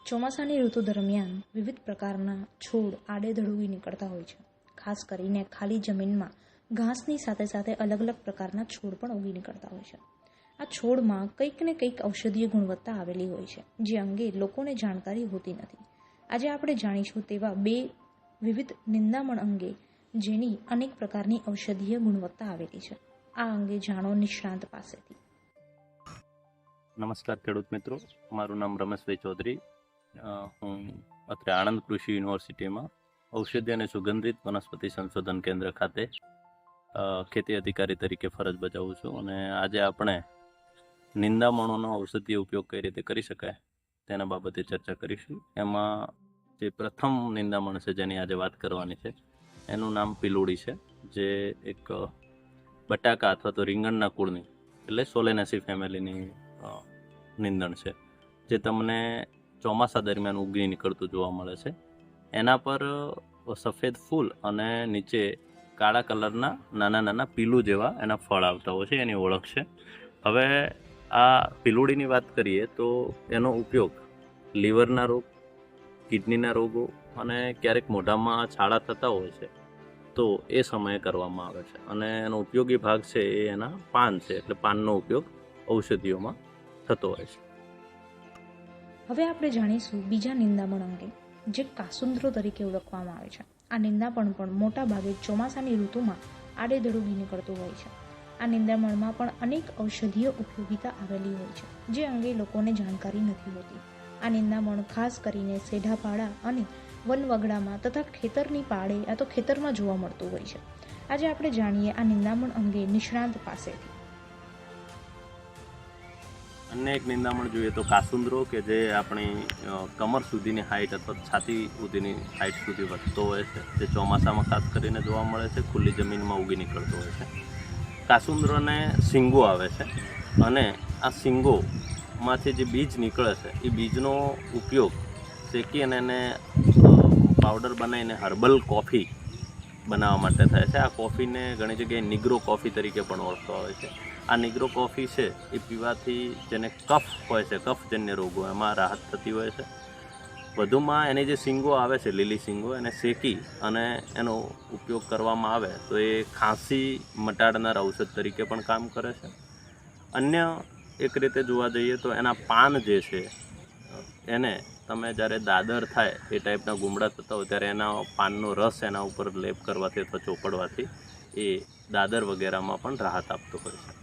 ચોમાસાની ઋતુ દરમિયાન વિવિધ પ્રકારના છોડ આડેધડ ઉગી નીકળતા હોય છે. ખાસ કરીને ખાલી જમીનમાં ઘાસની સાથે સાથે અલગ અલગ પ્રકારના છોડ પણ ઉગી નીકળતા હોય છે. આ છોડમાં કંઈક ને કંઈક ઔષધીય ગુણવત્તા આવેલી હોય છે, જે અંગે લોકોને જાણકારી હોતી નથી. આજે આપણે જાણીશું તેવા બે વિવિધ નિંદામણ અંગે જેની અનેક પ્રકારની ઔષધીય ગુણવત્તા આવેલી છે. આ અંગે જાણો નિષ્ણાંત પાસેથી. નમસ્કાર ખેડૂત મિત્રો, મારું નામ રમેશભાઈ ચૌધરી. હું અત્યારે આણંદ કૃષિ યુનિવર્સિટીમાં ઔષધીય અને સુગંધિત વનસ્પતિ સંશોધન કેન્દ્ર ખાતે ખેતી અધિકારી તરીકે ફરજ બજાવું છું. અને આજે આપણે નિંદામણોનો ઔષધીય ઉપયોગ કઈ રીતે કરી શકાય તેના બાબતે ચર્ચા કરીશું. એમાં જે પ્રથમ નિંદામણ છે જેની આજે વાત કરવાની છે એનું નામ પિલુડી છે, જે એક બટાકા અથવા તો રીંગણના કુળની એટલે સોલેનેસી ફેમિલીની નિંદણ છે, જે તમને ચોમાસા દરમિયાન ઉગી નીકળતું જોવા મળે છે. એના પર સફેદ ફૂલ અને નીચે કાળા કલરના નાના નાના પીલું જેવા એના ફળ આવતા હોય છે, એની ઓળખ છે. હવે આ પિલુડીની વાત કરીએ તો એનો ઉપયોગ લીવરના રોગ, કિડનીના રોગો અને ક્યારેક મોઢામાં છાળા થતા હોય છે તો એ સમયે કરવામાં આવે છે. અને એનો ઉપયોગી ભાગ છે એ એના પાન છે, એટલે પાનનો ઉપયોગ ઔષધિઓમાં થતો હોય છે. હવે આપણે જાણીશું બીજા નિંદામણ અંગે, જે કાસુંદ્રો તરીકે ઓળખવામાં આવે છે. આ નિંદામણ પણ મોટા ભાગે ચોમાસાની ઋતુમાં આડેધડ ઉગી નીકળતું હોય છે. આ નિંદામણમાં પણ અનેક ઔષધીય ઉપયોગિતા આવેલી હોય છે, જે અંગે લોકોને જાણકારી નથી હોતી. આ નિંદામણ ખાસ કરીને સેઢાપાડા અને વનવગડામાં તથા ખેતરની પાળે યા તો ખેતરમાં જોવા મળતું હોય છે. આજે આપણે જાણીએ આ નિંદામણ અંગે નિષ્ણાંત પાસેથી. અન્ય એક નિંદામણ જોઈએ તો કાસુંદ્રો, કે જે આપણી કમર સુધીની હાઇટ અથવા છાતી સુધીની હાઇટ સુધી વધતો હોય છે, જે ચોમાસામાં ખાસ કરીને જોવા મળે છે, ખુલ્લી જમીનમાં ઉગી નીકળતો હોય છે. કાસુંદ્રોને શીંગો આવે છે અને આ શીંગોમાંથી જે બીજ નીકળે છે એ બીજનો ઉપયોગ શેકી અને એને પાવડર બનાવીને હર્બલ કોફી બનાવવા માટે થાય છે. આ કોફીને ઘણી જગ્યાએ નિગ્રો કોફી તરીકે પણ ઓળખવામાં આવે છે. આ નિગ્રો કોફી છે એ પીવાથી જેને કફ હોય છે, કફજન્ય રોગો, એમાં રાહત થતી હોય છે. વધુમાં એની જે શીંગો આવે છે, લીલી શીંગો, એને શેકી અને એનો ઉપયોગ કરવામાં આવે તો એ ખાંસી મટાડનાર ઔષધ તરીકે પણ કામ કરે છે. અન્ય એક રીતે જોવા જઈએ તો એના પાન જે છે એને તમે જ્યારે દાદર થાય એ ટાઈપના ગુમડા થતા હોય ત્યારે એના પાનનો રસ એના ઉપર લેપ કરવાથી અથવા ચોપડવાથી એ દાદર વગેરેમાં પણ રાહત આપતો હોય છે.